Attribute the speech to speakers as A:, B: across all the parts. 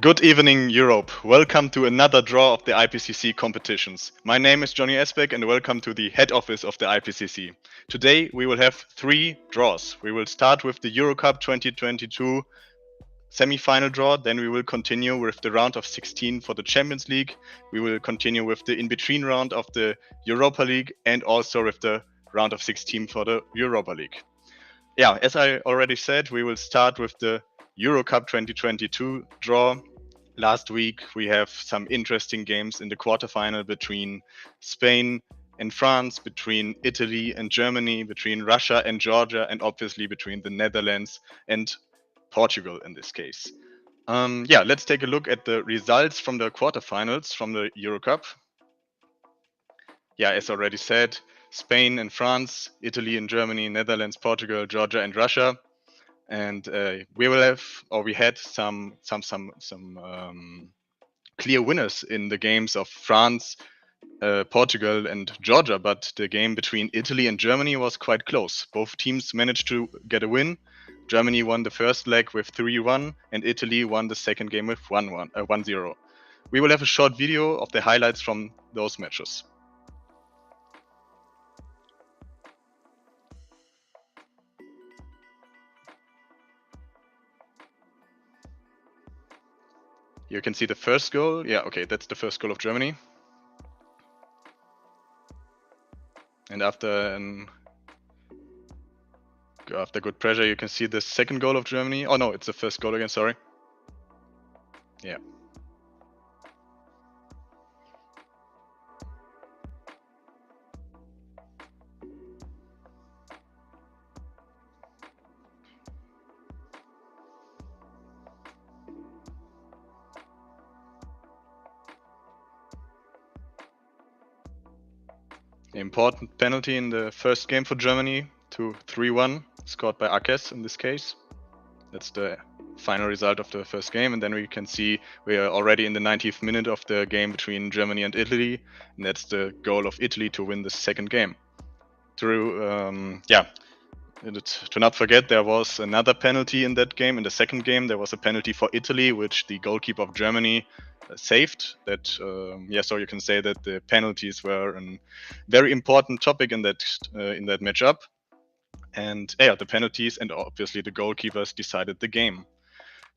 A: Good evening, Europe. Welcome to another draw of the IPCC competitions. My name is Johnny Esbeck and welcome to the head office of the IPCC. Today we will have 3 draws. We will start with the Eurocup 2022 semi-final draw, then we will continue with the round of 16 for the Champions League. We will continue with the in-between round of the Europa League and also with the round of 16 for the Europa League. Yeah, as I already said, we will start with the Eurocup 2022 draw. Last week we have some interesting games in the quarterfinal between Spain and France, between Italy and Germany, between Russia and Georgia, and obviously between the Netherlands and Portugal in this case. Yeah, let's take a look at the results from the quarterfinals from the Eurocup. Yeah, as already said, Spain and France, Italy and Germany, Netherlands, Portugal, Georgia and Russia. And we had some clear winners in the games of France, Portugal and Georgia, but the game between Italy and Germany was quite close. Both teams managed to get a win. Germany won the first leg with 3-1 and Italy won the second game with 1-0. We will have a short video of the highlights from those matches. You can see the first goal. Yeah, okay, that's the first goal of Germany. And after good pressure, you can see the second goal of Germany. Oh no, it's the first goal again, sorry. Yeah. Important penalty in the first game for Germany to 3-1, scored by Akes in this case. That's the final result of the first game, and then we can see we are already in the 90th minute of the game between Germany and Italy, and that's the goal of Italy to win the second game. To not forget, there was another penalty in that game. In the second game, there was a penalty for Italy, which the goalkeeper of Germany saved. That so you can say that the penalties were a very important topic in that matchup. And the penalties and obviously the goalkeepers decided the game.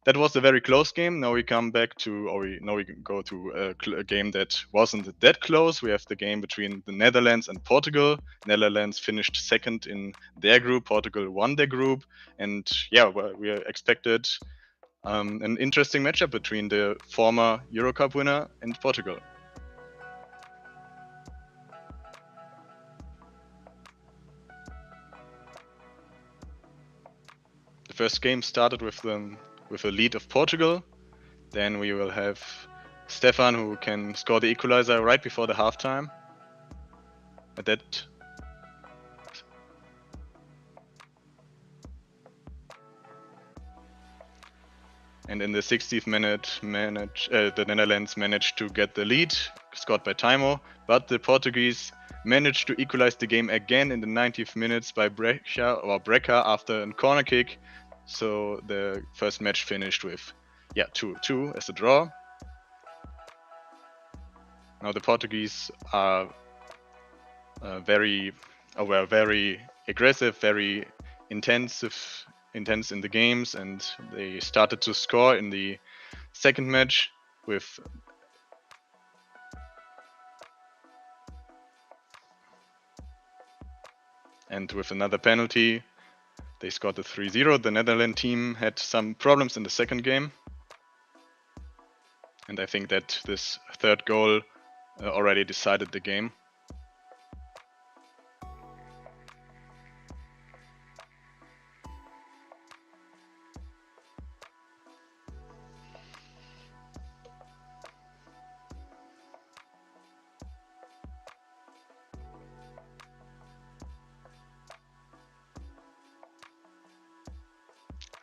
A: That was a very close game. Now we come back to, we go to a game that wasn't that close. We have the game between the Netherlands and Portugal. Netherlands finished second in their group. Portugal won their group. And we expected an interesting matchup between the former Eurocup winner and Portugal. The first game started with a lead of Portugal. Then we will have Stefan, who can score the equalizer right before the halftime. And in the 60th minute, the Netherlands managed to get the lead, scored by Timo, but the Portuguese managed to equalize the game again in the 90th minutes by Breca after a corner kick. So the first match finished with 2-2 as a draw. Now the Portuguese are very aggressive, very intense in the games, and they started to score in the second match with another penalty. They scored the 3-0. The Netherlands team had some problems in the second game. And I think that this third goal already decided the game.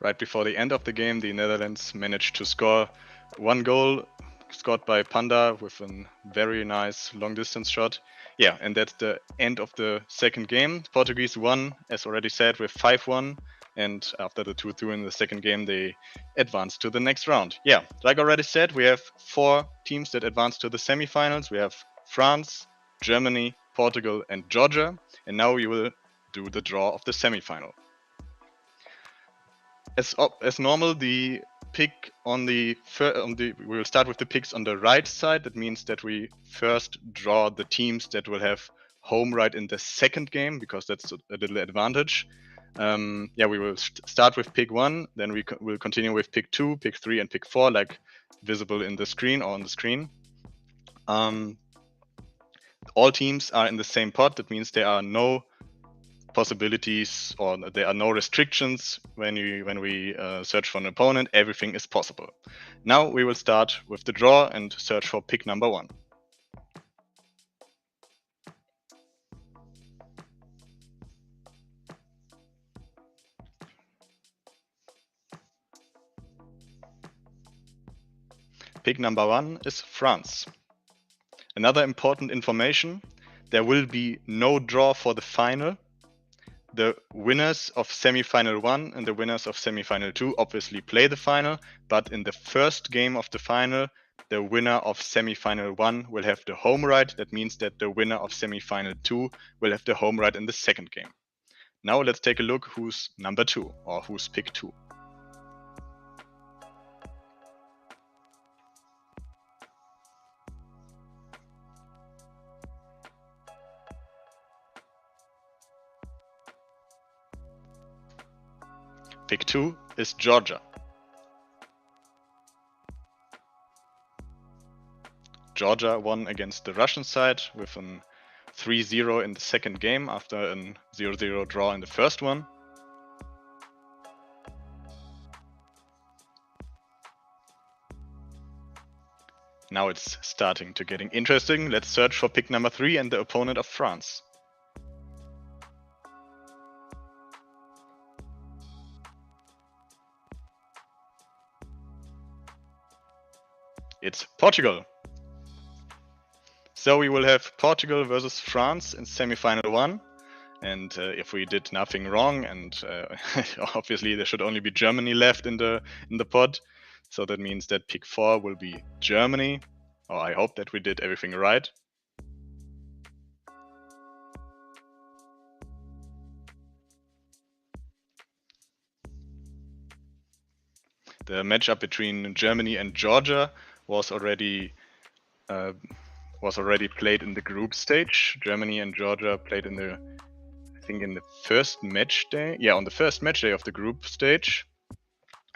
A: Right before the end of the game, the Netherlands managed to score 1 goal, scored by Panda with a very nice long distance shot. Yeah, and that's the end of the second game. Portuguese won, as already said, with 5-1. And after the 2-2 in the second game, they advanced to the next round. Yeah, like already said, we have 4 teams that advanced to the semifinals. We have France, Germany, Portugal, and Georgia. And now we will do the draw of the semifinal. As normal, the pick on the we will start with the picks on the right side. That means that we first draw the teams that will have home right in the second game, because that's a little advantage. Yeah, we will start with pick 1, then we will continue with pick 2, pick 3, and pick 4, like visible in the screen or on the screen. All teams are in the same pot. That means there are no possibilities, or there are no restrictions when we search for an opponent. Everything is possible. Now we will start with the draw and search for pick number 1. Pick number 1 is France. Another important information: there will be no draw for the final. The winners of semifinal 1 and the winners of semifinal 2 obviously play the final, but in the first game of the final, the winner of semifinal 1 will have the home right. That means that the winner of semifinal 2 will have the home right in the second game. Now let's take a look who's number 2, or who's pick 2. Pick 2 is Georgia. Georgia won against the Russian side with a 3-0 in the second game after a 0-0 draw in the first one. Now it's starting to getting interesting. Let's search for pick number 3 and the opponent of France. It's Portugal. So we will have Portugal versus France in semifinal 1. And if we did nothing wrong, and obviously there should only be Germany left in the pot, so that means that pick 4 will be Germany. Or I hope that we did everything right. The matchup between Germany and Georgia was already played in the group stage. Germany and Georgia played in the, I think, in the first match day. Yeah, on the first match day of the group stage.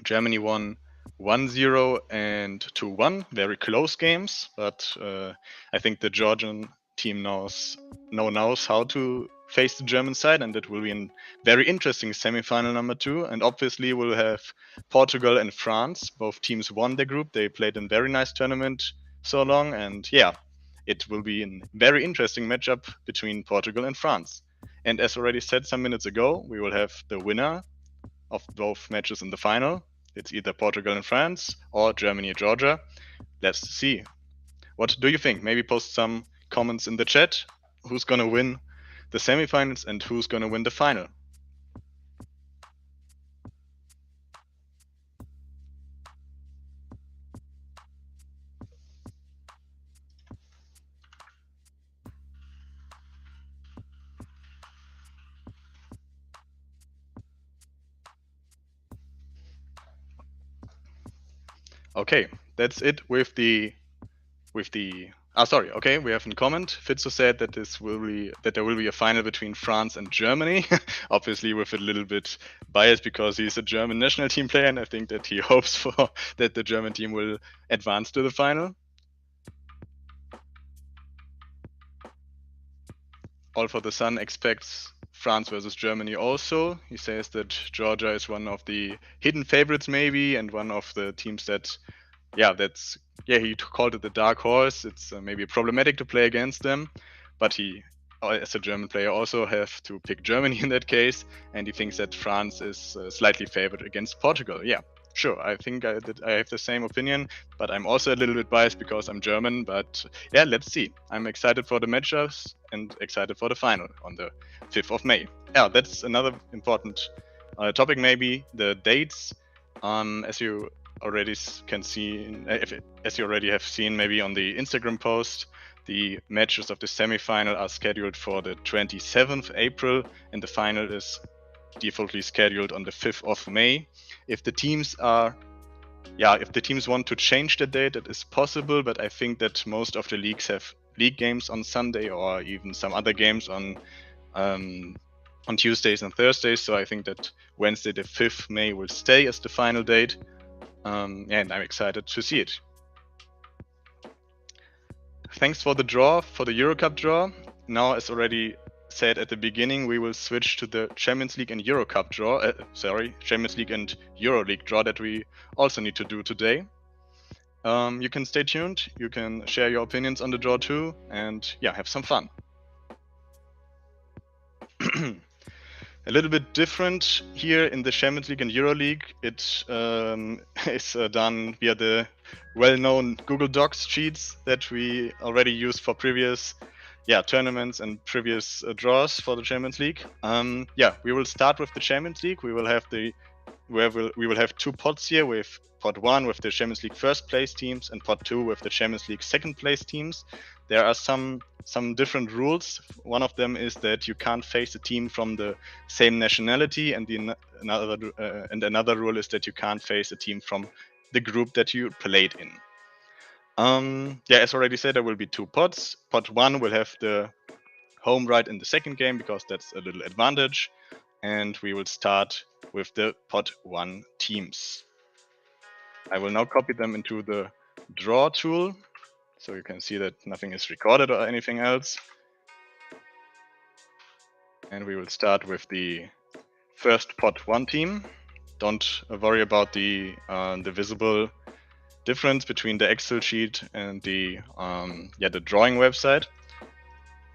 A: Germany won 1-0 and 2-1, very close games, but I think the Georgian team knows how to face the German side, and it will be a very interesting semifinal number 2. And obviously we'll have Portugal and France. Both teams won their group. They played a very nice tournament so long, and yeah, it will be a very interesting matchup between Portugal and France. And as already said some minutes ago, we will have the winner of both matches in the final. It's either Portugal and France or Germany and Georgia. Let's see. What do you think? Maybe post some comments in the chat. Who's gonna win the semifinals and who's gonna win the final? Okay, that's it with the sorry. Okay, we have a comment. Fitzo said that there will be a final between France and Germany. Obviously, with a little bit bias because he's a German national team player, and I think that he hopes for that the German team will advance to the final. All for the Sun expects France versus Germany also. He says that Georgia is one of the hidden favorites maybe, and one of the teams that, he called it the dark horse. It's maybe problematic to play against them, but he as a German player, also have to pick Germany in that case, and he thinks that France is slightly favored against Portugal. Yeah, sure. I think I have the same opinion, but I'm also a little bit biased because I'm German. But yeah, let's see. I'm excited for the matchups and excited for the final on the 5th of May. Yeah, that's another important topic, maybe the dates. As you already can see, as you already have seen, maybe on the Instagram post, the matches of the semi-final are scheduled for the 27th April, and the final is defaultly scheduled on the 5th of May. If the teams want to change the date, that is possible, but I think that most of the leagues have league games on Sunday or even some other games on Tuesdays and Thursdays. So I think that Wednesday, the 5th May, will stay as the final date. And I'm excited to see it. Thanks for the draw, for the Eurocup draw. Now, as already said at the beginning, we will switch to the Champions League and Eurocup draw. Champions League and EuroLeague draw that we also need to do today. You can stay tuned. You can share your opinions on the draw too, and yeah, have some fun. A little bit different here in the Champions League and EuroLeague. It is done via the well-known Google Docs sheets that we already used for previous tournaments and previous draws for the Champions League. We will start with the Champions League. We will have two pots here, with pot 1 with the Champions League first place teams and pot 2 with the Champions League second place teams. There are some different rules. One of them is that you can't face a team from the same nationality, and another rule is that you can't face a team from the group that you played in. As already said, there will be two pots. Pot 1 will have the home right in the second game because that's a little advantage, and we will start with the pot 1 teams. I will now copy them into the draw tool, so you can see that nothing is recorded or anything else. And we will start with the first pot 1 team. Don't worry about the visible difference between the Excel sheet and the drawing website.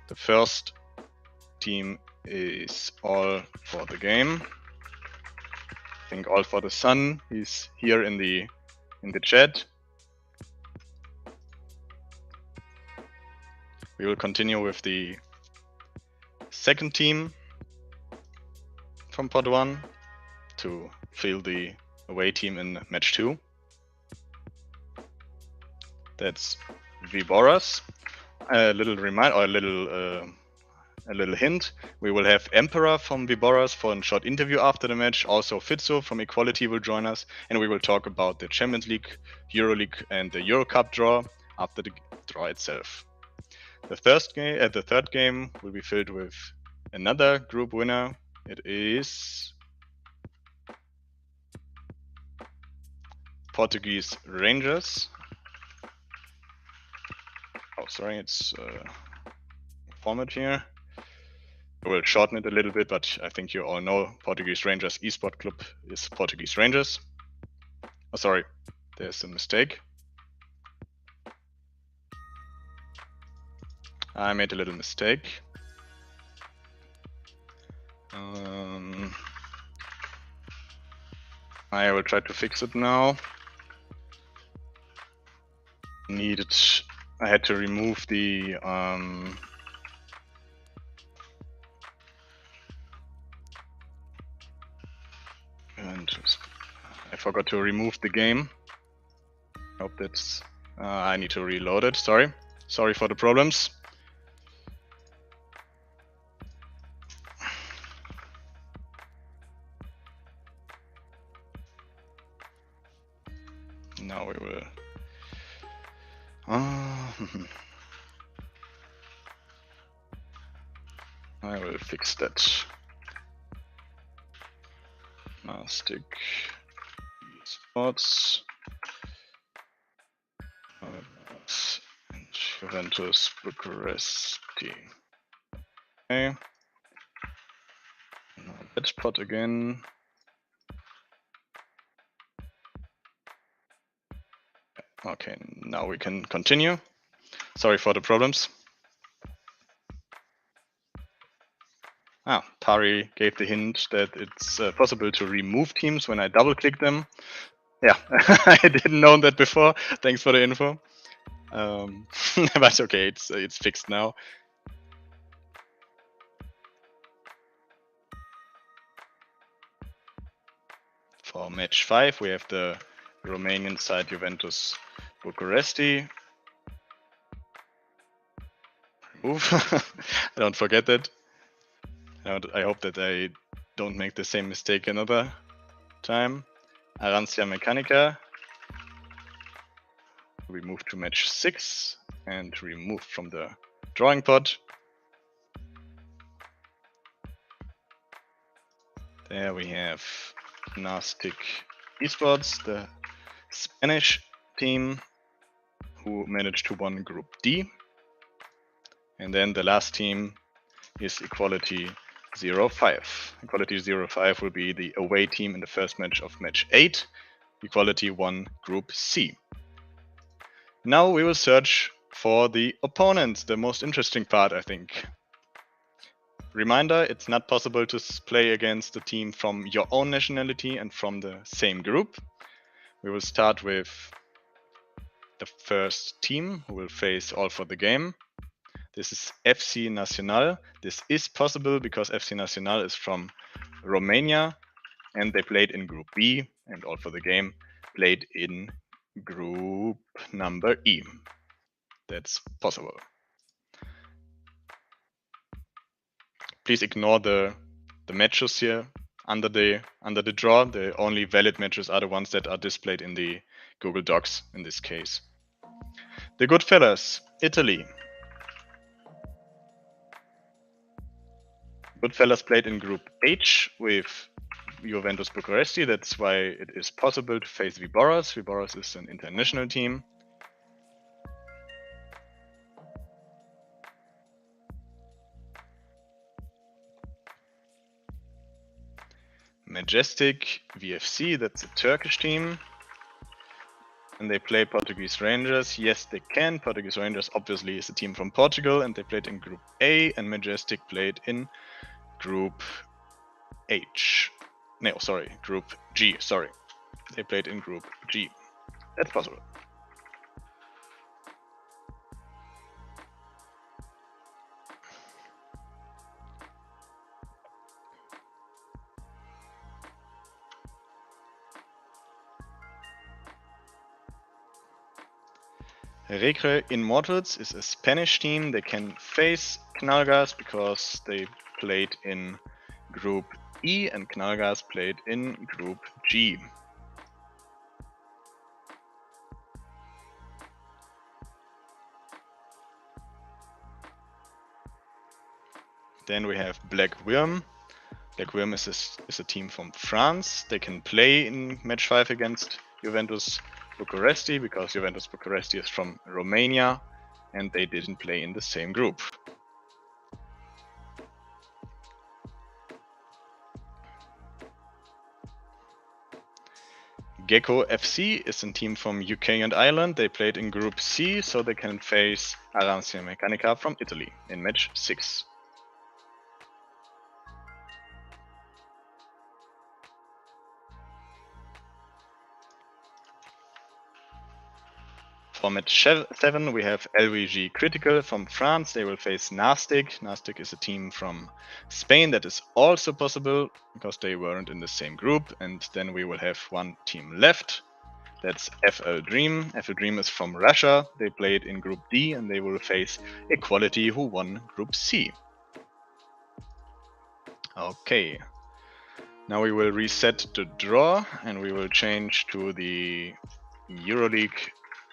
A: The first team is All for the Game. I think All for the Sun. He's here in the chat. We will continue with the second team from pot 1 to fill the away team in match 2. That's Viboras. A little reminder, or a little hint: we will have Emperor from Viboras for a short interview after the match. Also, Fitzo from Equality will join us, and we will talk about the Champions League, EuroLeague, and the Eurocup draw after the draw itself. The third game will be filled with another group winner. It is Portuguese Rangers. Oh, sorry, it's format here. I will shorten it a little bit, but I think you all know Portuguese Rangers Esport Club is Portuguese Rangers. Oh, sorry, there's a mistake. I made a little mistake. I will try to fix it now. I had to remove the and I forgot to remove the game. Hope that's I need to reload it. Sorry for the problems. Now we will I will fix that. Mastic Sports and Juventus Bucharesti. Okay. That pot again. Okay, now we can continue. Sorry for the problems. Pari gave the hint that it's possible to remove teams when I double-click them. Yeah, I didn't know that before. Thanks for the info. But okay, it's fixed now. For match 5, we have the Romanian side Juventus Bucuresti. Oof. I don't forget that. I hope that I don't make the same mistake another time. Arancia Mechanica. We move to match 6 and remove from the drawing pot. There we have Nastic Esports, the Spanish team who managed to win Group D. And then the last team is Equality 05. Equality 05 will be the away team in the first match of match 8. Equality won Group C. Now we will search for the opponent, the most interesting part, I think. Reminder, it's not possible to play against a team from your own nationality and from the same group. We will start with the first team who will face All for the Game. This is FC Nacional. This is possible because FC Nacional is from Romania and they played in Group B, and All for the Game played in Group number E. That's possible. Please ignore the matches here under the draw. The only valid matches are the ones that are displayed in the Google Docs in this case. The Goodfellas, Italy. Goodfellas played in Group H with Juventus Bucuresti. That's why it is possible to face Viboras. Viboras is an international team. Majestic VFC, that's a Turkish team. And they play Portuguese Rangers. Yes, they can. Portuguese Rangers obviously is a team from Portugal, and they played in Group A, and Majestic played in Group H. No, sorry, Group G, sorry. They played in Group G. That's possible. Recre Immortals is a Spanish team. They can face Knallgas because they played in Group E and Knallgas played in Group G. Then we have Black Worm. Black Worm is a team from France. They can play in match 5 against Juventus Bucuresti because Juventus Bucuresti is from Romania and they didn't play in the same group. Gecko FC is a team from UK and Ireland. They played in Group C, so they can face Arancia Mechanica from Italy in match 6. For match 7, we have LVG Critical from France. They will face Nastic. Nastic is a team from Spain. That is also possible because they weren't in the same group. And then we will have one team left. That's FL Dream. FL Dream is from Russia. They played in Group D and they will face Equality, who won Group C. Okay. Now we will reset the draw and we will change to the EuroLeague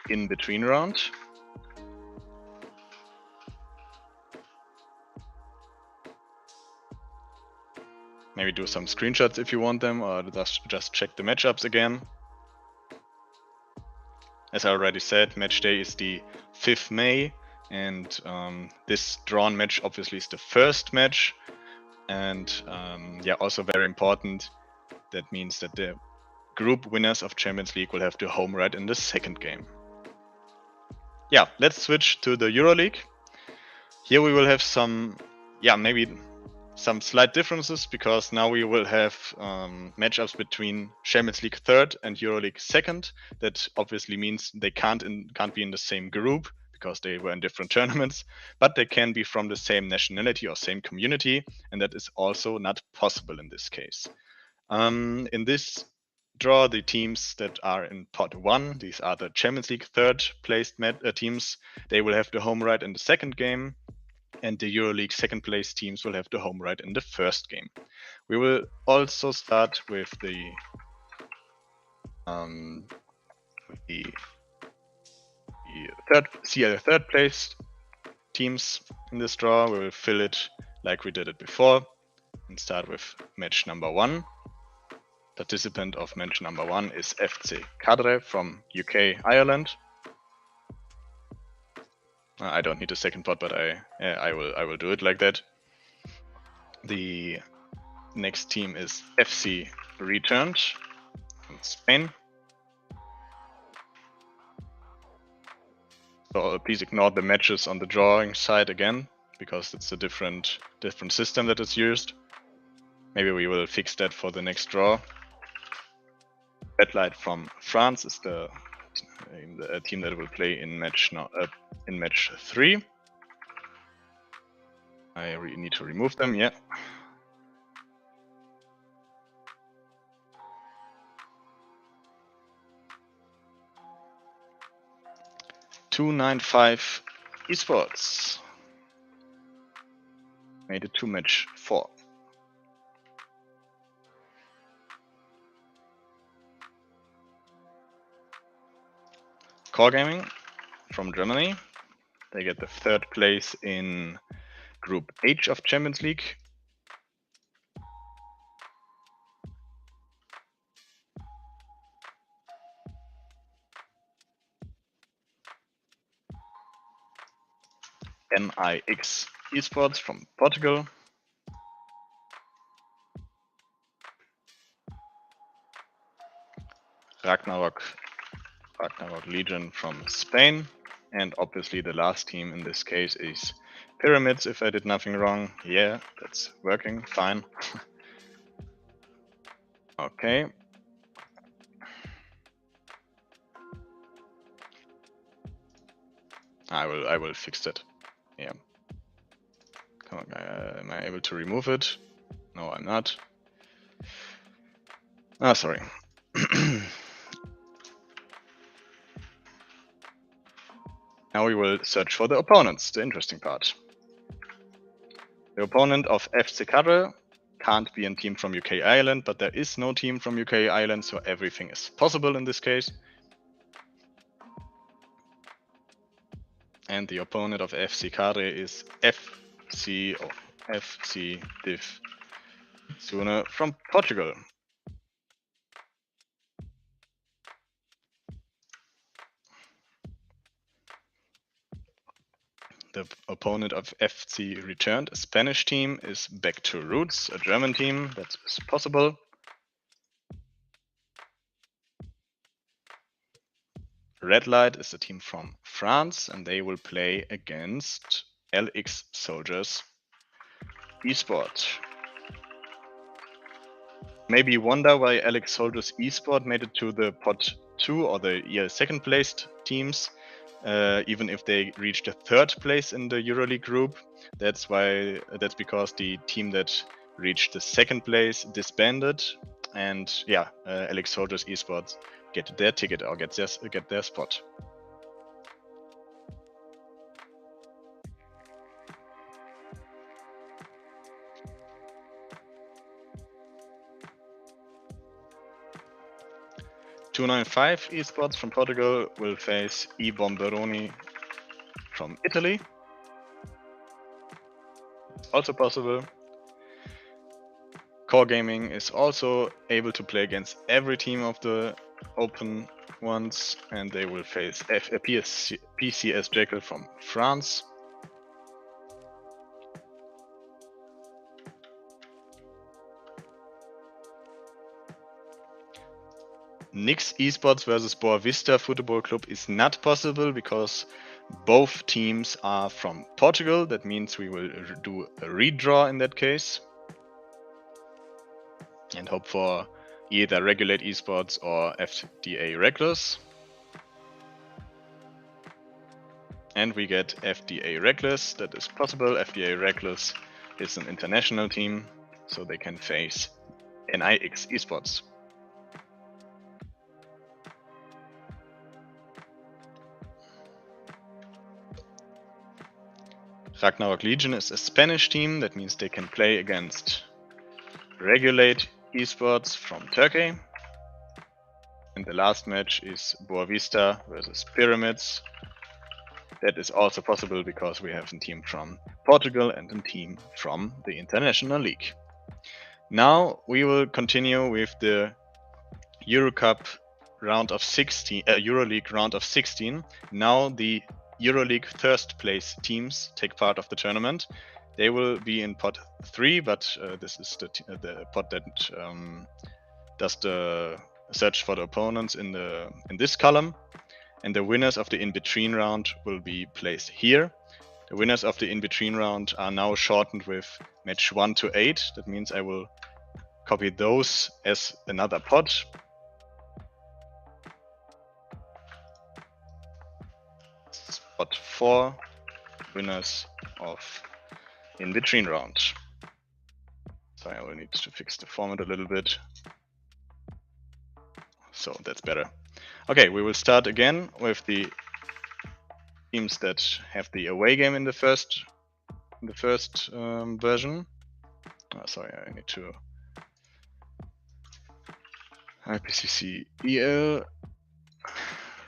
A: in-between round. Maybe do some screenshots if you want them, or just check the matchups again. As I already said, match day is the 5th May, and this drawn match obviously is the first match. And yeah, also very important, that means that the group winners of Champions League will have the home right in the second game. Yeah, let's switch to the EuroLeague. Here we will have some, yeah, maybe some slight differences because now we will have matchups between Champions League third and EuroLeague second. That obviously means they can't be in the same group because they were in different tournaments, but they can be from the same nationality or same community, and that is also not possible in this case. In this draw, the teams that are in pot 1, these are the Champions League third placed teams, they will have the home right in the second game, and the EuroLeague second place teams will have the home right in the first game. We will also start with the third place teams in this draw. We will fill it like we did it before and start with match number 1. Participant of match number 1 is FC Cadre from UK, Ireland. I don't need a second pot, but I will do it like that. The next team is FC Returned from Spain. So please ignore the matches on the drawing side again, because it's a different system that is used. Maybe we will fix that for the next draw. Red Light from France is the team that will play in match 3. I need to remove them, yeah. (295) Esports made it to match 4. Core Gaming from Germany. They get the 3rd place in Group H of Champions League. NIX Esports from Portugal. Ragnarok Legion from Spain. And obviously the last team in this case is Pyramids, if I did nothing wrong. Yeah, that's working fine. Okay. I will fix that. Yeah. Come on, am I able to remove it? No, I'm not. Ah, sorry. Now we will search for the opponents, the interesting part. The opponent of FC Cadre can't be a team from UK Ireland, but there is no team from UK Ireland, so everything is possible in this case. And the opponent of FC Cadre is FC Div Sune from Portugal. The opponent of FC Returned, a Spanish team, is Back to Roots, a German team. That's possible. Red Light is a team from France, and they will play against LX Soldiers Esport. Maybe you wonder why LX Soldiers Esport made it to the pot 2 or the second placed teams. Even if they reached the 3rd place in the EuroLeague group. That's because the team that reached the 2nd place disbanded, and yeah, LX Soldiers Esports get their ticket or get their spot. (295) Esports from Portugal will face I Bomberoni from Italy. Also possible. Core Gaming is also able to play against every team of the open ones, and they will face PCS Jekyll from France. Nix Esports versus Boa Vista Football Club is not possible because Both teams are from Portugal. That means we will do a redraw in that case. And hope for either Regulate Esports or FDA Reckless. And we get FDA Reckless. That is possible. FDA Reckless is an international team, so they can face NIX Esports. Ragnarok Legion is a Spanish team. That means they can play against Regulate Esports from Turkey. And the last match is Boavista versus Pyramids. That is also possible because we have a team from Portugal and a team from the International League. Now we will continue with the EuroCup round of 16, EuroLeague round of 16. Now the EuroLeague first place teams take part of the tournament. They will be in pot 3, but this is the pot that does the search for the opponents in this column. And the winners of the in-between round will be placed here. The winners of the in-between round are now shortened with match 1 to 8. That means I will copy those as another pot. Spot 4, winners of in-between round. So I will need to fix the format a little bit. So that's better. Okay, we will start again with the teams that have the away game in the first version. Oh, sorry, I need to IPCC EL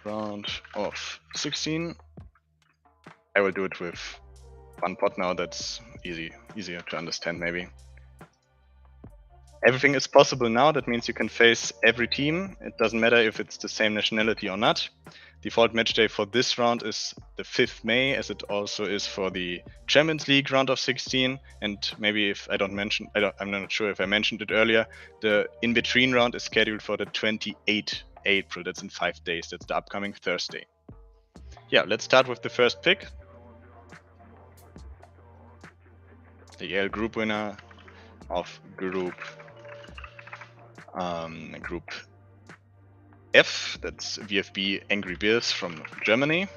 A: round of 16. I will do it with one pot now. That's easier to understand maybe. Everything is possible now. That means you can face every team. It doesn't matter if it's the same nationality or not. Default match day for this round is the 5th May, as it also is for the Champions League round of 16. And maybe if I don't mention, I'm not sure if I mentioned it earlier, the in-between round is scheduled for the 28th April. That's in 5 days. That's the upcoming Thursday. Yeah, let's start with the first pick. The EL group winner of Group F, that's VfB Angry Bears from Germany.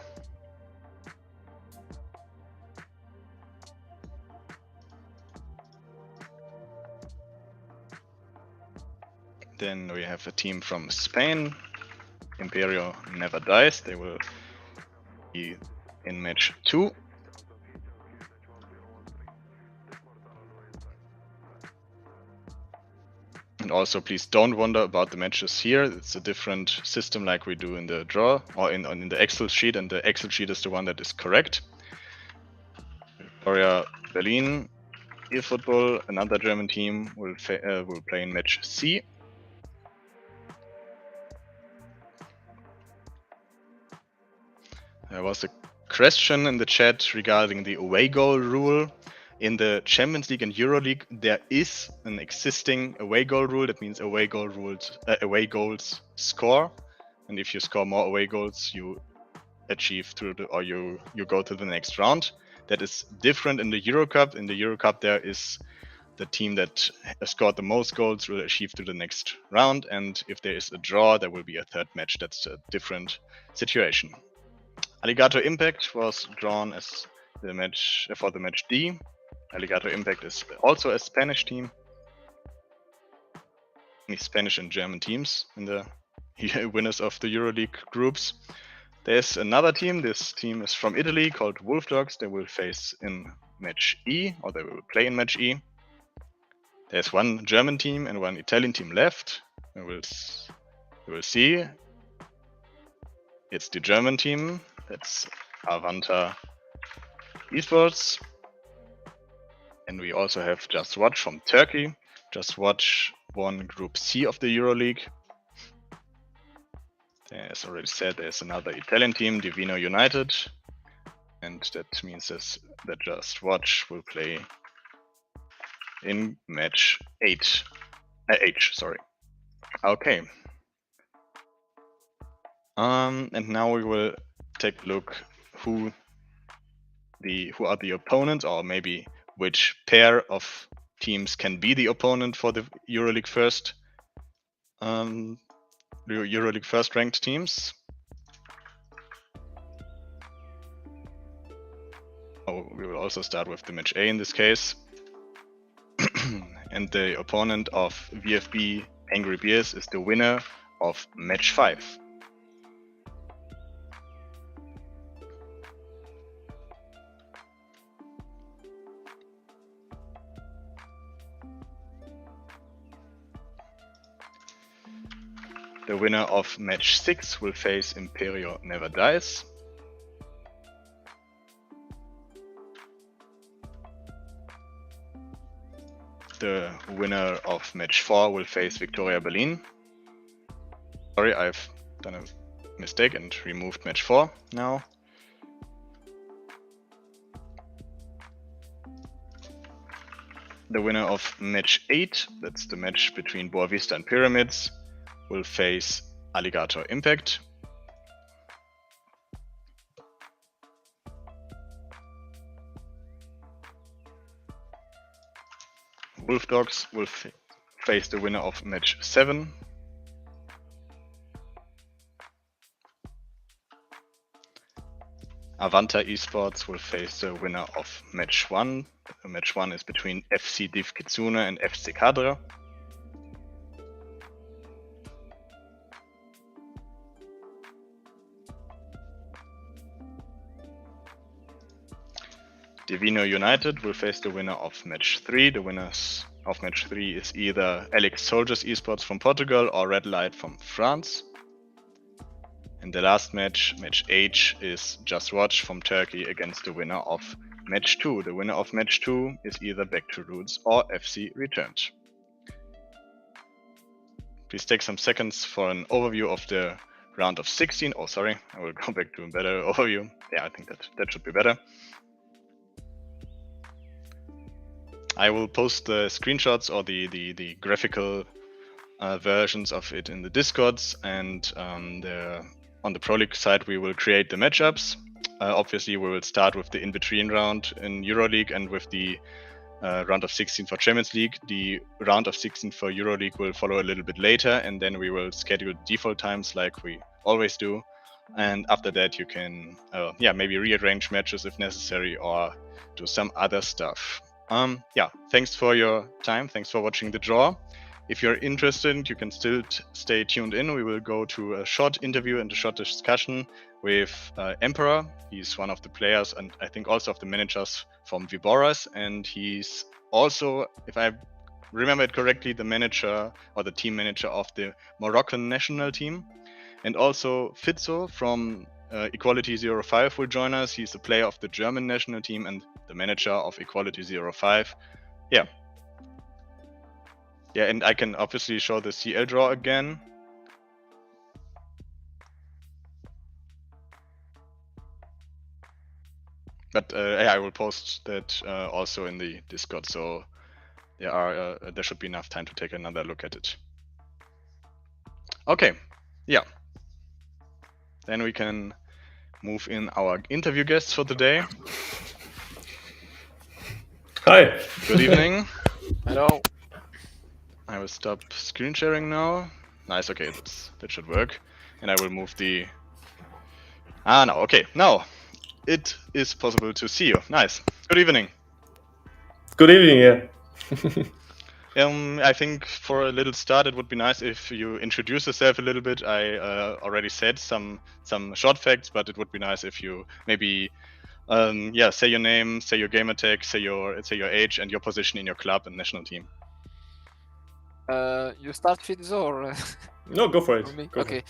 A: Then we have a team from Spain, Imperio Never Dies. They will be in match 2. And also, please don't wonder about the matches here. It's a different system like we do in the draw or in the Excel sheet, and the Excel sheet is the one that is correct. Victoria Berlin, eFootball, another German team, will play in match C. There was a question in the chat regarding the away goal rule. In the Champions League and EuroLeague, there is an existing away goal rule. That means away goals score, and if you score more away goals, you achieve you go to the next round. That is different in the EuroCup. In the EuroCup, there is the team that scored the most goals will achieve to the next round, and if there is a draw, there will be a third match. That's a different situation. Alligator Impact was drawn as the match for the match D. Alligator Impact is also a Spanish team. Spanish and German teams in the winners of the EuroLeague groups. There's another team. This team is from Italy called Wolf Dogs. They will face in match E, or they will play in match E. There's one German team and one Italian team left. We will see. It's the German team. That's Avanta Esports. And we also have Just Watch from Turkey. Just Watch won Group C of the EuroLeague. As already said, there's another Italian team, Divino United. And that means that Just Watch will play in match H. Okay. And now we will take a look who are the opponents, or maybe which pair of teams can be the opponent for the EuroLeague first ranked teams. We will also start with the match A in this case. And the opponent of VfB Angry Bears is the winner of match 5. The winner of match 6 will face Imperio Never Dies. The winner of match 4 will face Victoria Berlin. Sorry, I've done a mistake and removed match 4 now. The winner of match 8, that's the match between Boa Vista and Pyramids, will face Alligator Impact. Wolf Dogs will face the winner of match 7. Avanta Esports will face the winner of match 1. Match 1 is between FC Div Kitsune and FC Cadre. Divino United will face the winner of match 3. The winners of match 3 is either Alex Soldiers Esports from Portugal or Red Light from France. And the last match, match H, is Just Watch from Turkey against the winner of match 2. The winner of match 2 is either Back to Roots or FC Returned. Please take some seconds for an overview of the round of 16. Oh, sorry, I will go back to a better overview. Yeah, I think that should be better. I will post the screenshots or the graphical versions of it in the Discords, and on the ProLeague side we will create the matchups. Obviously we will start with the in-between round in EuroLeague and with the round of 16 for Champions League. The round of 16 for EuroLeague will follow a little bit later, and then we will schedule default times like we always do. And after that you can maybe rearrange matches if necessary or do some other stuff. Thanks for your time. Thanks for watching the draw. If you're interested, you can still stay tuned in. We will go to a short interview and a short discussion with Emperor. He's one of the players and I think also of the managers from Viboras. And he's also, if I remember it correctly, the manager or the team manager of the Moroccan national team. And also Fitzo from Equality 05 will join us. He's a player of the German national team and the manager of Equality 05. Yeah, and I can obviously show the CL draw again. But I will post that also in the Discord, so there should be enough time to take another look at it. Okay, yeah. Then we can move in our interview guests for today.
B: Hi.
A: Good evening.
C: Hello.
A: I will stop screen sharing now. Nice, okay, that should work. And I will move the... no, okay, now it is possible to see you. Nice. Good evening.
B: Good evening, yeah.
A: I think for a little start, it would be nice if you introduce yourself a little bit. I already said some short facts, but it would be nice if you maybe say your name, say your gamer tag, say your age and your position in your club and national team.
C: You start, Fitzo, or
B: No, go for it. Go
C: okay.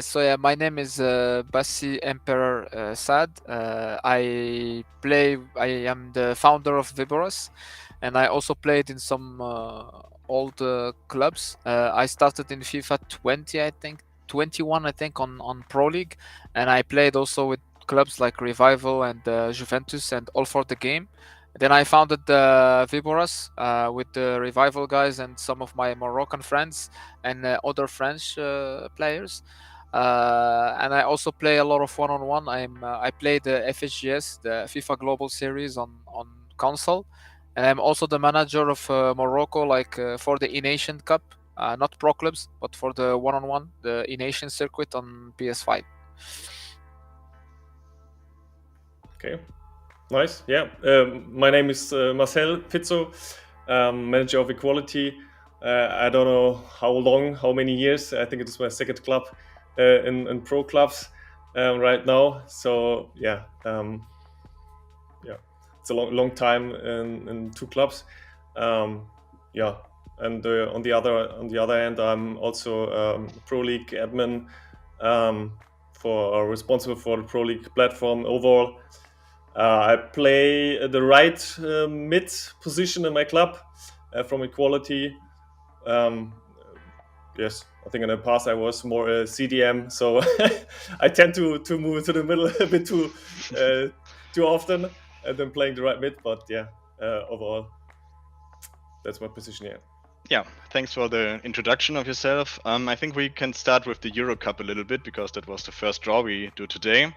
C: So yeah, my name is Bassi Emperor Sad. I am the founder of Viboras, and I also played in some old clubs. I started in FIFA 20, I think, 21, I think, on ProLeague, and I played also with clubs like Revival and Juventus and All for the Game. Then I founded Viboras with the Revival guys and some of my Moroccan friends and other French players. And I also play a lot of one-on-one. I play the FSGS, the FIFA Global Series on console, and I'm also the manager of Morocco, for the E-Nation Cup, not pro clubs, but for the one-on-one, the E-Nation circuit on PS5.
B: Okay, nice. Yeah, my name is Marcel Pizzo, manager of Equality. I don't know how many years. I think it is my second club in pro clubs right now. So yeah, it's a long time in two clubs. Yeah, and on the other hand, I'm also ProLeague admin, responsible for the ProLeague platform overall. I play the right mid position in my club from Equality. Yes, I think in the past I was more CDM, so I tend to move to the middle a bit too often than playing the right mid. But yeah, overall, that's my position here.
A: Yeah, thanks for the introduction of yourself. I think we can start with the Euro Cup a little bit because that was the first draw we do today.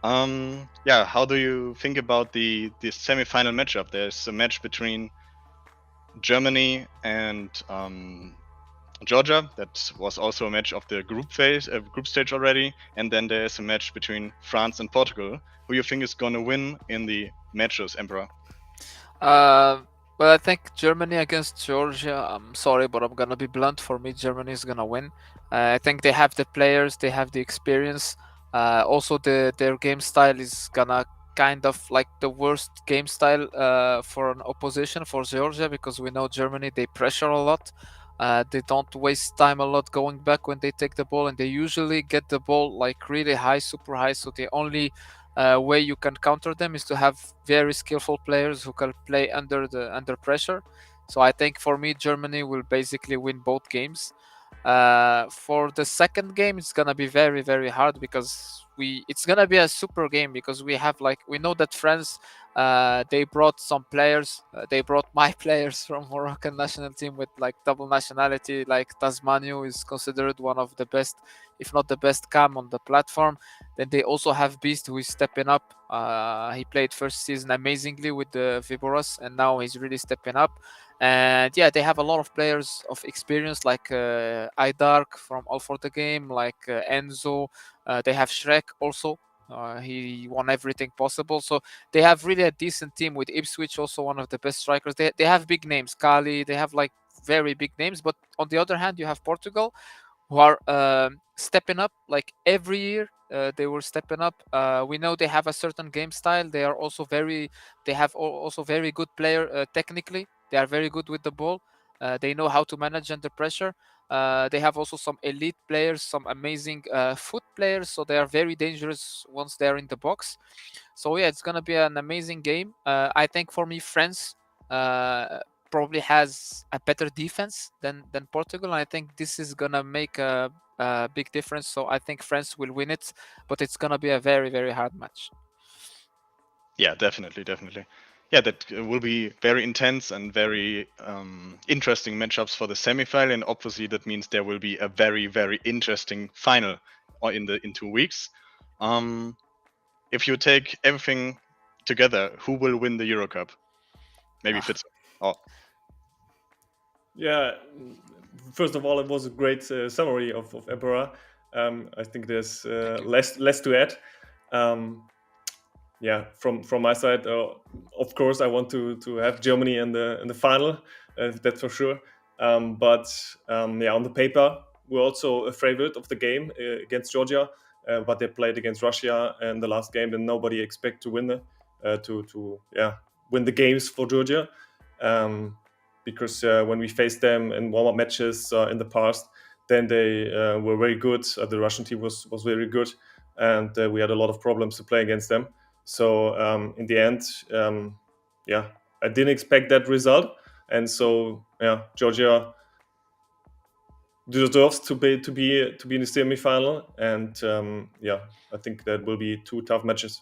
A: Yeah, how do you think about the semi-final matchup? There's a match between Germany and Georgia. That was also a match of the group stage already, and then there's a match between France and Portugal. Who you think is going to win in the matches, Emperor?
C: Well, I think Germany against Georgia. I'm sorry, but I'm gonna be blunt. For me, Germany is gonna win. I think they have the players, they have the experience. Also, their game style is gonna kind of like the worst game style for an opposition for Georgia, because we know Germany, they pressure a lot. They don't waste time a lot going back when they take the ball, and they usually get the ball like really high, super high. So the only way you can counter them is to have very skillful players who can play under pressure. So I think for me, Germany will basically win both games. For the second game, it's gonna be very, very hard, because it's gonna be a super game, because we know that France, they brought some players. They brought my players from Moroccan national team with like double nationality. Like Tasmaniu is considered one of the best, if not the best, cam on the platform. Then they also have Beast, who is stepping up. He played first season amazingly with the Viboros, and now he's really stepping up. And yeah, they have a lot of players of experience, like Idark from All for the Game, like Enzo. They have Shrek also. He won everything possible. So they have really a decent team, with Ipswich also one of the best strikers. They have big names, Kali. They have like very big names. But on the other hand, you have Portugal, who are stepping up like every year. They were stepping up. We know they have a certain game style. They are also also very good player technically. They are very good with the ball. They know how to manage under pressure. They have also some elite players, some amazing foot players. So they are very dangerous once they are in the box. So yeah, it's gonna be an amazing game. I think for me, France probably has a better defense than Portugal. And I think this is gonna make a big difference. So I think France will win it, but it's gonna be a very, very hard match.
A: Yeah, definitely. Yeah, that will be very intense and very interesting matchups for the semifinal, and obviously that means there will be a very, very interesting final in 2 weeks. If you take everything together, who will win the Euro Cup? Maybe Fitz. Oh.
B: Yeah, first of all, it was a great summary of Emperor. I think there's less to add. Yeah, from my side, of course, I want to have Germany in the final. That's for sure. But yeah, on the paper, we're also a favorite of the game against Georgia. But they played against Russia in the last game, and nobody expect to win win the games for Georgia. Because when we faced them in warm-up matches in the past, then they were very good. The Russian team was very good, and we had a lot of problems to play against them. So in the end, I didn't expect that result, and so yeah, Georgia deserves to be in the semi-final, and I think that will be two tough matches.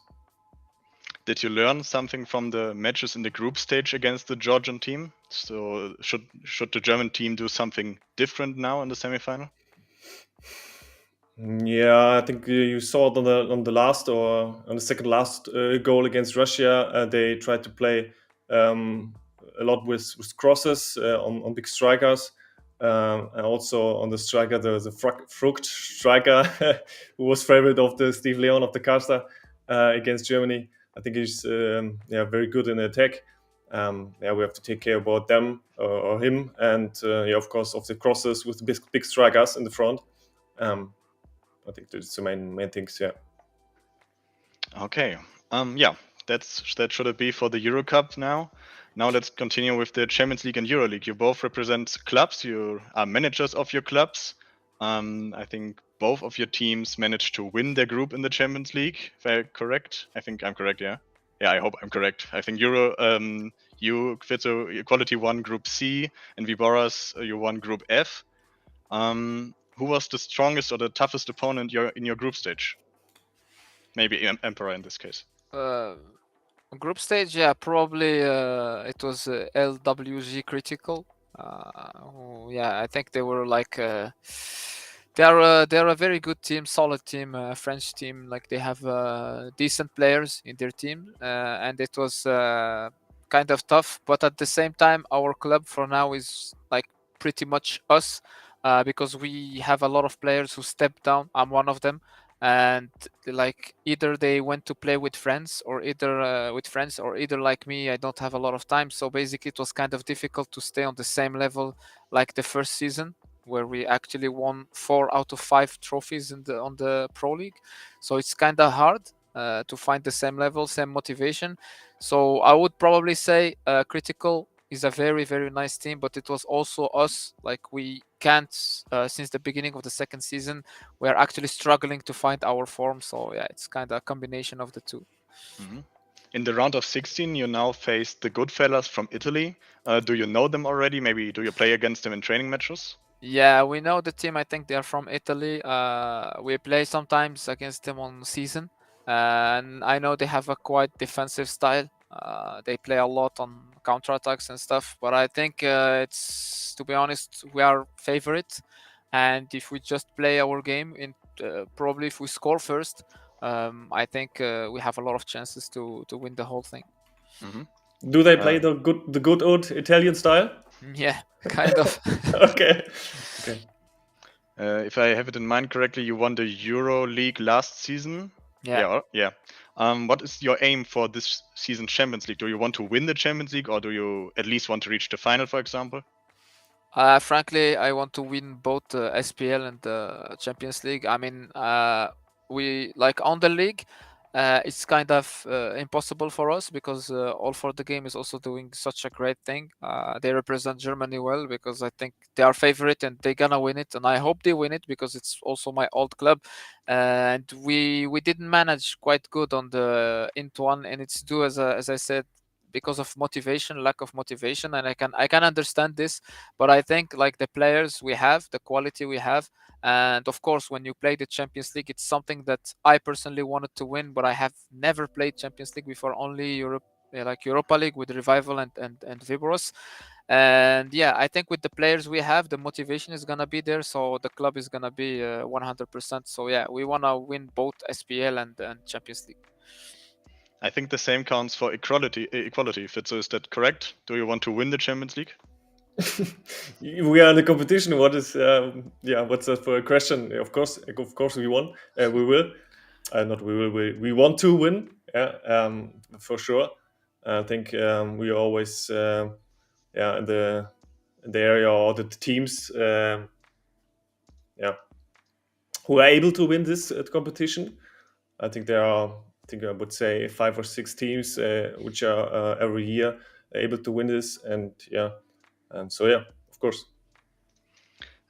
A: Did you learn something from the matches in the group stage against the Georgian team? So should the German team do something different now in the semifinal?
B: Yeah, I think you saw it on the last or on the second last goal against Russia. They tried to play a lot with crosses on big strikers, and also on the striker, the Frucht striker, who was favorite of the Steve Leon of the Karsta against Germany. I think he's very good in attack. Yeah, we have to take care about them or him, and yeah, of course, of the crosses with big strikers in the front. I think that's the main things. Yeah.
A: Okay. Yeah, that should it be for the Euro Cup now. Now let's continue with the Champions League and Euro League. You both represent clubs. You are managers of your clubs. I think both of your teams managed to win their group in the Champions League. If I'm correct, I think I'm correct. Yeah. Yeah, I hope I'm correct. I think you Quito Equality won Group C, and Viboras you won Group F. Who was the strongest or the toughest opponent in your group stage? Maybe Emperor in this case.
C: Group stage, yeah, probably it was LWG Critical. Yeah, I think they were like they're a very good team, solid team, French team. Like they have decent players in their team, and it was kind of tough. But at the same time, our club for now is like pretty much us, because we have a lot of players who stepped down. I'm one of them, and like either they went to play with friends or either like me, I don't have a lot of time. So basically, it was kind of difficult to stay on the same level like the first season, where we actually won 4 out of 5 trophies on the Pro League. So it's kind of hard to find the same level, same motivation. So I would probably say Critical is a very, very nice team, but it was also us. Like we can't, since the beginning of the second season, we are actually struggling to find our form. So yeah, it's kind of a combination of the two.
A: Mm-hmm. In the round of 16, you now face the Goodfellas from Italy. Do you know them already? Maybe do you play against them in training matches?
C: Yeah, we know the team. I think they are from Italy. We play sometimes against them on season, and I know they have a quite defensive style. They play a lot on counterattacks and stuff. But I think it's, to be honest, we are favorite, and if we just play our game, probably if we score first, I think we have a lot of chances to win the whole thing.
A: Mm-hmm.
B: Do they play the good old Italian style?
C: Yeah, kind of.
B: Okay.
A: If I have it in mind correctly, you won the Euro League last season.
C: Yeah.
A: Yeah. What is your aim for this season Champions League? Do you want to win the Champions League, or do you at least want to reach the final, for example?
C: Frankly, I want to win both the SPL and the Champions League. I mean, we like on the league, it's kind of impossible for us because All for the Game is also doing such a great thing. They represent Germany well because I think they are favorite and they're gonna win it, and I hope they win it because it's also my old club. And we didn't manage quite good on the Int one, and it's due as I said, because of motivation, lack of motivation, and I can understand this. But I think like the players we have, the quality we have, and of course when you play the Champions League, it's something that I personally wanted to win, but I have never played Champions League before, only like Europa League with Revival and Viboros. And yeah, I think with the players we have, the motivation is gonna be there, so the club is gonna be 100%. So yeah, we wanna win both SPL and Champions League.
A: I think the same counts for equality. Fitzo, is that correct? Do you want to win the Champions League?
B: We are in the competition. What is what's that for a question? Of course we won. We will. Not we will. We want to win. Yeah, for sure. I think we are always in the area or the teams who are able to win this competition. I think there are, I would say 5 or 6 teams which are every year able to win this, and so of course.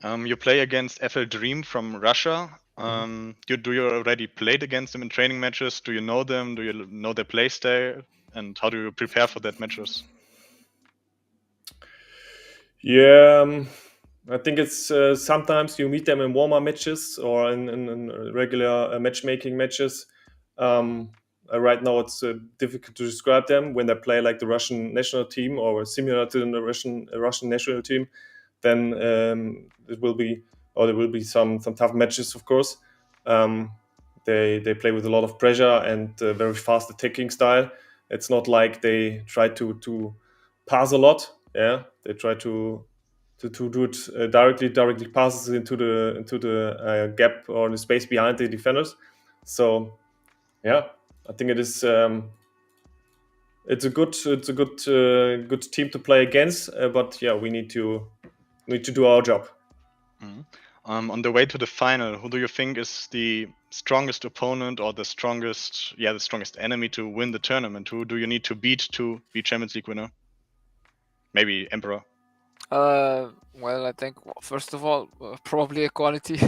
A: You play against FL Dream from Russia. Do you already played against them in training matches? Do you know them? Do you know their play style? And how do you prepare for that matches?
B: Yeah, I think it's sometimes you meet them in warm-up matches or in regular matchmaking matches. Right now, it's difficult to describe them when they play like the Russian national team or similar to the Russian national team. Then there will be some tough matches, of course. They play with a lot of pressure and very fast attacking style. It's not like they try to pass a lot. Yeah, they try to do it directly passes into the gap or the space behind the defenders. So yeah, I think it is. It's a good team to play against. But yeah, we need to do our job.
A: Mhm. On the way to the final, who do you think is the strongest opponent or the strongest enemy to win the tournament? Who do you need to beat to be Champions League winner? Maybe Emperor.
C: Well, I think first of all, probably equality.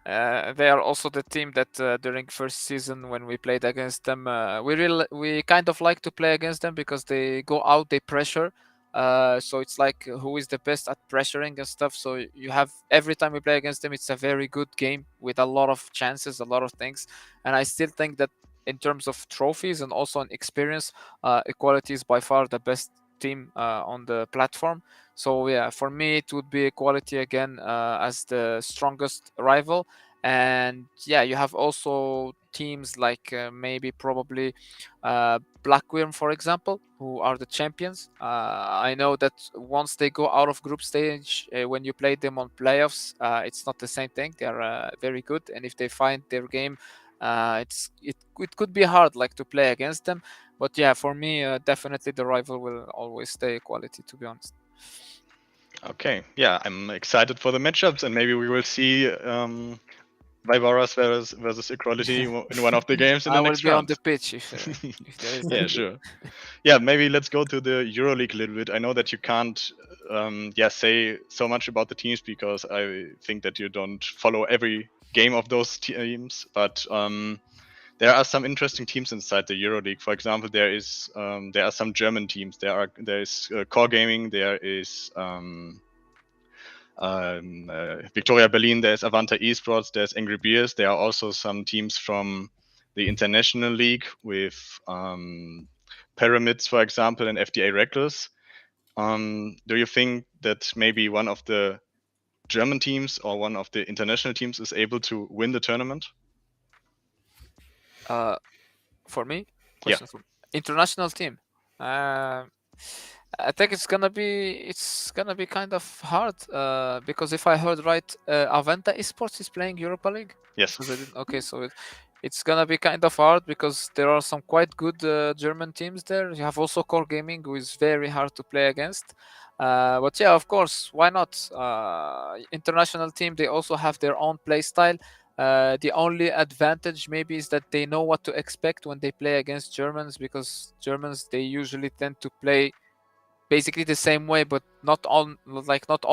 C: They are also the team that during first season when we played against them, we kind of like to play against them because they go out, they pressure. So it's like who is the best at pressuring and stuff. So you have every time we play against them, it's a very good game with a lot of chances, a lot of things. And I still think that in terms of trophies and also on experience, equality is by far the best team on the platform. So yeah, for me it would be equality again as the strongest rival. And yeah, you have also teams like maybe probably Blackworm, for example, who are the champions. I know that once they go out of group stage, when you play them on playoffs, it's not the same thing. They are very good, and if they find their game, it could be hard like to play against them. But yeah, for me, definitely the rival will always stay equality, to be honest.
A: Okay, yeah, I'm excited for the matchups, and maybe we will see Viboras versus Equality in one of the games in the
C: I will
A: next
C: be on
A: round.
C: the pitch if there is.
A: Yeah, sure. Yeah, maybe let's go to the EuroLeague a little bit. I know that you can't, say so much about the teams because I think that you don't follow every game of those teams. But there are some interesting teams inside the EuroLeague. For example, there are some German teams. There is Core Gaming. There is Victoria Berlin. There's Avanta Esports. There's Angry Beers. There are also some teams from the International League with Pyramids, for example, and FDA Reckless. Do you think that maybe one of the German teams or one of the international teams is able to win the tournament?
C: For me,
A: Yeah.
C: question from international team. I think it's gonna be kind of hard because if I heard right, Avanta Esports is playing Europa League.
A: Yes.
C: Because I didn't, okay, so it's gonna be kind of hard because there are some quite good German teams there. You have also Core Gaming, who is very hard to play against. But yeah, of course, why not? International team, they also have their own play style. The only advantage maybe is that they know what to expect when they play against Germans, because Germans, they usually tend to play basically the same way, but not all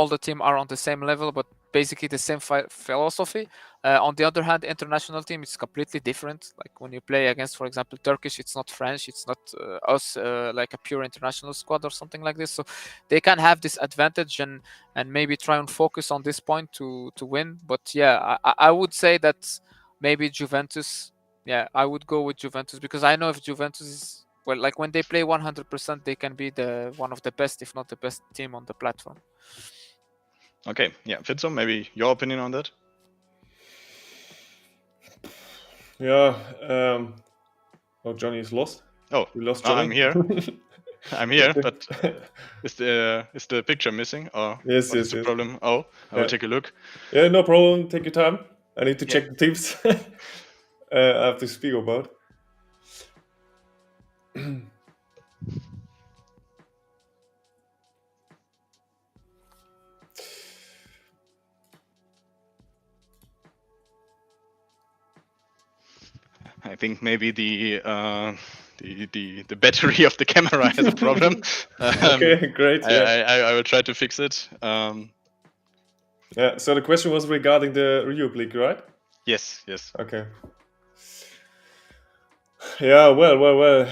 C: the team are on the same level, but basically the same philosophy. On the other hand, international team is completely different. Like when you play against, for example, Turkish, it's not French, it's not us like a pure international squad or something like this. So they can have this advantage and maybe try and focus on this point to win. But yeah, I would say that maybe Juventus. Yeah, I would go with Juventus because I know if Juventus is, well, like when they play 100%, they can be the one of the best, if not the best team on the platform.
A: Okay, yeah, Fitzo, maybe your opinion on that?
B: Yeah. Oh, Johnny is lost.
A: Oh,
B: We lost
A: no,
B: Johnny.
A: I'm here. I'm here, but is the picture missing, or
B: Yes,
A: what's the problem? Oh, I will take a look.
B: Yeah, no problem. Take your time. I need to
A: Yeah.
B: check the teams. I have to speak about.
A: I think maybe the battery of the camera has a problem.
B: Okay, great. Yeah.
A: I will try to fix it.
B: Yeah. So the question was regarding the Rio League, right?
A: Yes.
B: Okay. Yeah. Well.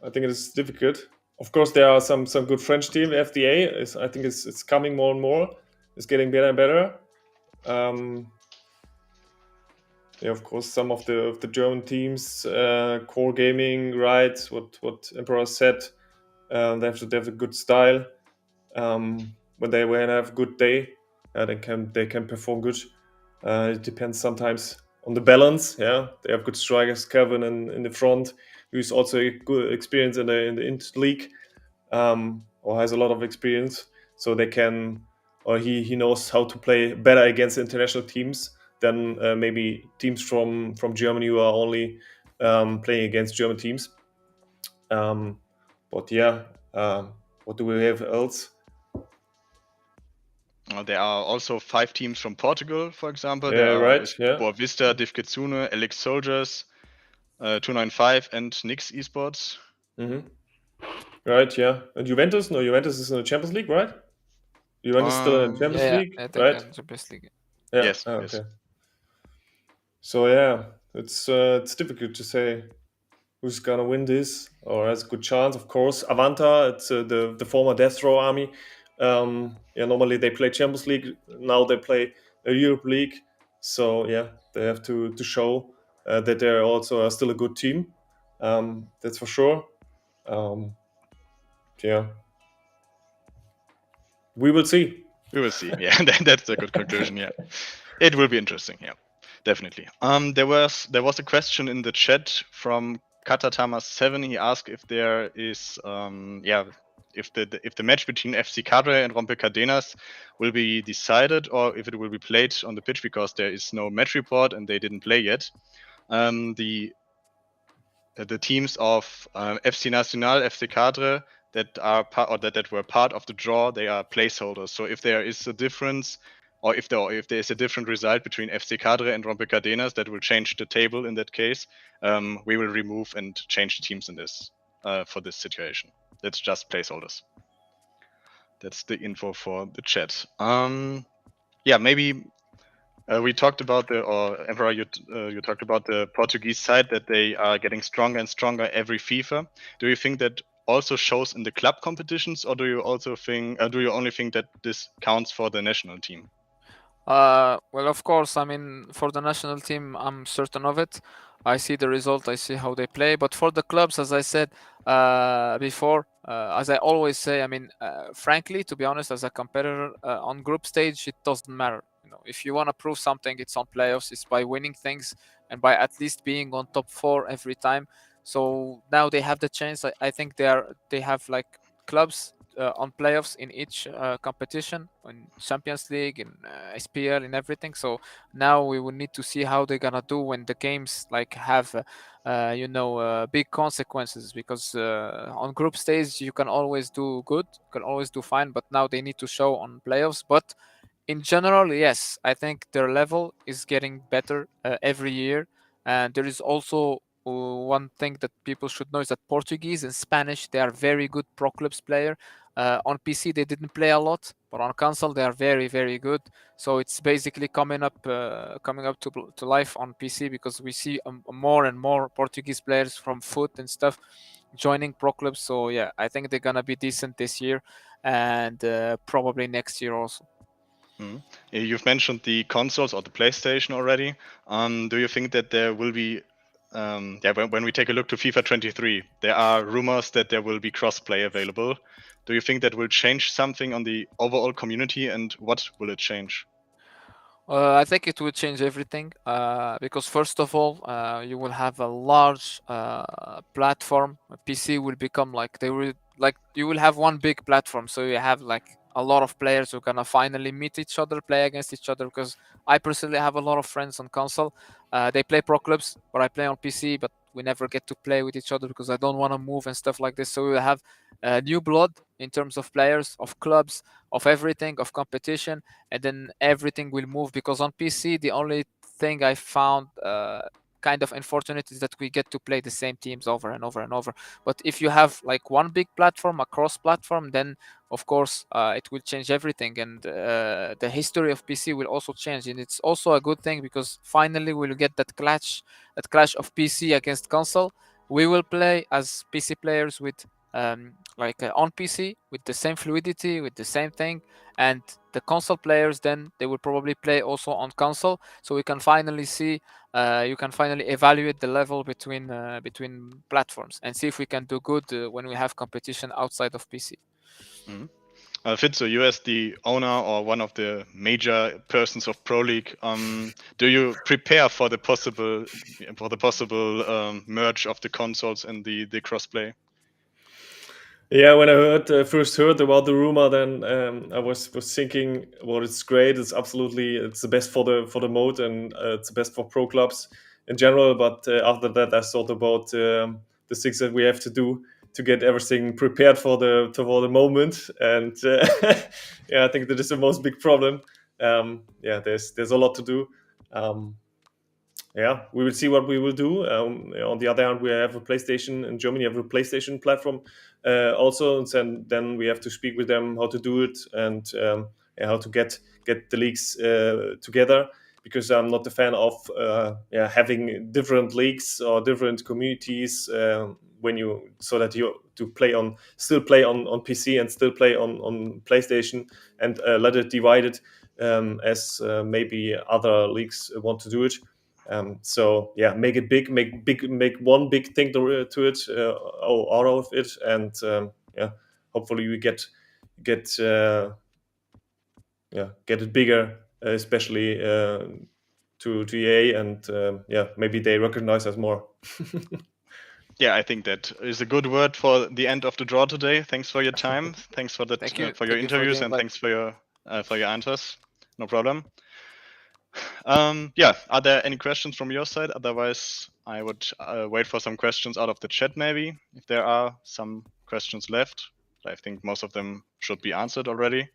B: I think it is difficult. Of course, there are some good French team. FDA is, I think, it's coming more and more. It's getting better and better. Yeah, of course, some of the German teams, Core Gaming, right? What Emperor said, they have a good style. When they have a good day, they can perform good. It depends sometimes on the balance. Yeah, they have good strikers, Kevin in the front, who's also a good experience in the Interleague, or has a lot of experience, so they can, or he knows how to play better against international teams than maybe teams from Germany who are only playing against German teams. But yeah, what do we have else?
A: There are also 5 teams from Portugal, for example.
B: Yeah,
A: There are
B: right. Yeah.
A: Boa Vista, Div Kitsune, Elix Soldiers, 295, and Nix Esports.
B: Right. Yeah. And Juventus? No, Juventus is in the Champions League, right? Juventus still in the Champions
C: Yeah,
B: League,
C: I think
B: right?
C: in Champions League.
B: Yeah.
A: Yes,
B: Oh,
A: yes.
B: okay. So yeah, it's difficult to say who's gonna win this or has a good chance. Of course, Avanta, it's the former Death Row army. Yeah, normally they play Champions League. Now they play a Europe League. So yeah, they have to show that they're also still a good team. That's for sure. Yeah, we will see.
A: We will see. Yeah, that's a good conclusion. Yeah, it will be interesting. Yeah, definitely. There was a question in the chat from Katatama7. He asked if there is if the match between FC Cadre and Rompe Cadenas will be decided or if it will be played on the pitch, because there is no match report and they didn't play yet. The teams of FC Nacional, FC Cadre that are that were part of the draw, they are placeholders. So if there is a difference, or if there is a different result between FC Cadre and Rompe Cadenas, that will change the table. In that case, we will remove and change the teams in this for this situation. That's just placeholders. That's the info for the chat. Yeah, maybe we talked about Emperor, you talked about the Portuguese side, that they are getting stronger and stronger every FIFA. Do you think that also shows in the club competitions, or do you also think, do you only think that this counts for the national team?
C: Well, of course, I mean, for the national team, I'm certain of it. I see the result, I see how they play. But for the clubs, as I said before, as I always say, I mean, frankly, to be honest, as a competitor on group stage, it doesn't matter. You know, if you want to prove something, it's on playoffs. It's by winning things and by at least being on top 4 every time. So now they have the chance. I think they have like clubs on playoffs in each competition, in Champions League, in SPL, in everything. So now we will need to see how they're gonna do when the games like have big consequences, because on group stage you can always do good, you can always do fine, but now they need to show on playoffs. But in general, yes, I think their level is getting better every year. And there is also one thing that people should know is that Portuguese and Spanish, they are very good pro clubs player. On PC they didn't play a lot, but on console they are very, very good. So it's basically coming up to life on PC, because we see more and more Portuguese players from foot and stuff joining pro clubs. So yeah, I think they're gonna be decent this year and probably next year also.
A: You've mentioned the consoles or the PlayStation already. Do you think that there will be, when we take a look to FIFA 23, there are rumors that there will be crossplay available. Do you think that will change something on the overall community, and what will it change?
C: I think it will change everything because first of all, you will have a large platform. PC will become like you will have one big platform, so you have like a lot of players who gonna finally meet each other, play against each other. Because I personally have a lot of friends on console. They play pro clubs, but I play on PC. But we never get to play with each other because I don't want to move and stuff like this. So we will have new blood in terms of players, of clubs, of everything, of competition, and then everything will move. Because on PC, the only thing I found kind of unfortunate is that we get to play the same teams over and over and over. But if you have like one big platform, a cross platform, then of course it will change everything, and the history of PC will also change. And it's also a good thing because finally we'll get that clash of PC against console. We will play as PC players with on PC with the same fluidity, with the same thing, and the console players, then they will probably play also on console. So we can finally see, you can finally evaluate the level between platforms and see if we can do good when we have competition outside of PC.
A: Mm-hmm. Fitzo, you as the owner or one of the major persons of ProLeague, do you prepare for the possible merge of the consoles and the crossplay?
B: Yeah, when I first heard about the rumor, then I was thinking, well, it's great. It's the best for the mode, and it's the best for pro clubs in general. But after that, I thought about the things that we have to do to get everything prepared for the moment. And yeah, I think that is the most big problem. Yeah, there's a lot to do. Yeah, we will see what we will do. On the other hand, we have a PlayStation in Germany. Have a PlayStation platform also, and then we have to speak with them how to do it and how to get the leagues together. Because I'm not a fan of having different leagues or different communities when you so that you still play on PC and still play on PlayStation and let it divided as maybe other leagues want to do it. So yeah, make it big, make one big thing to it out of it, and yeah, hopefully we get it bigger, especially to EA, and yeah, maybe they recognize us more.
A: Yeah, I think that is a good word for the end of the draw today. Thanks for your time. Thanks for that.
C: Thank you.
A: For your
C: Thank you for
A: interviews,
C: the
A: and
C: invite.
A: thanks for your answers. No problem. Yeah, are there any questions from your side? Otherwise, I would wait for some questions out of the chat, maybe, if there are some questions left. I think most of them should be answered already.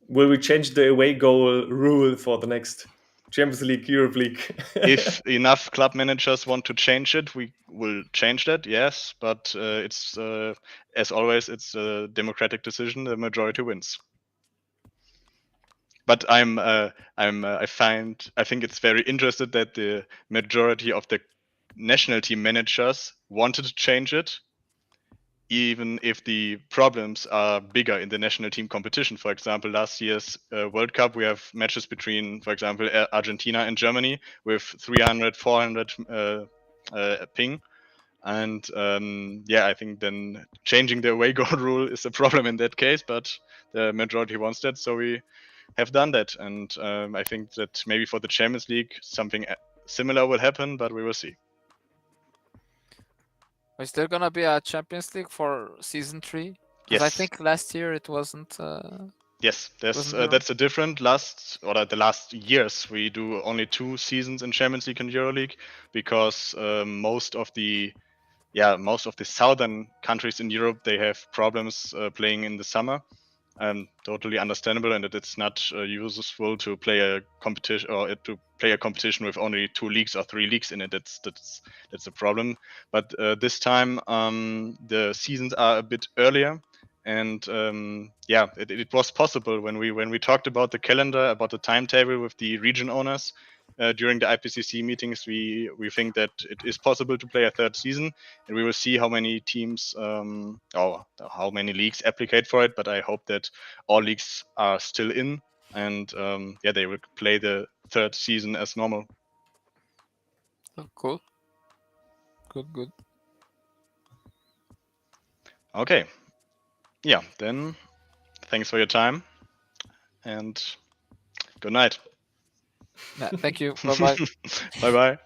B: Will we change the away goal rule for the next Champions League, Europe League?
A: If enough club managers want to change it, we will change that, yes. But it's as always, it's a democratic decision. The majority wins. But I think it's very interesting that the majority of the national team managers wanted to change it, even if the problems are bigger in the national team competition. For example, last year's World Cup, we have matches between, for example, Argentina and Germany with 300, 400 ping. And yeah, I think then changing the away goal rule is a problem in that case, but the majority wants that, so we have done that. And I think that maybe for the Champions League, something similar will happen, but we will see.
C: Is there gonna be a Champions League for season 3? Because
A: Yes.
C: I think last year it wasn't.
A: Yes, that's a different the last years we do only 2 seasons in Champions League and EuroLeague because most of the southern countries in Europe, they have problems playing in the summer. Totally understandable, and that it's not useful to play a competition or to play a competition with only 2 leagues or 3 leagues in it. That's a problem. But this time the seasons are a bit earlier, and yeah, it was possible when we talked about the calendar, about the timetable with the region owners. During the IPCC meetings, we think that it is possible to play a 3rd season, and we will see how many teams or how many leagues applicate for it. But I hope that all leagues are still in, and yeah, they will play the 3rd season as normal.
C: Oh, cool. Good.
A: Okay. Yeah, then thanks for your time, and good night.
C: Yeah, thank you. Bye bye.
A: Bye bye.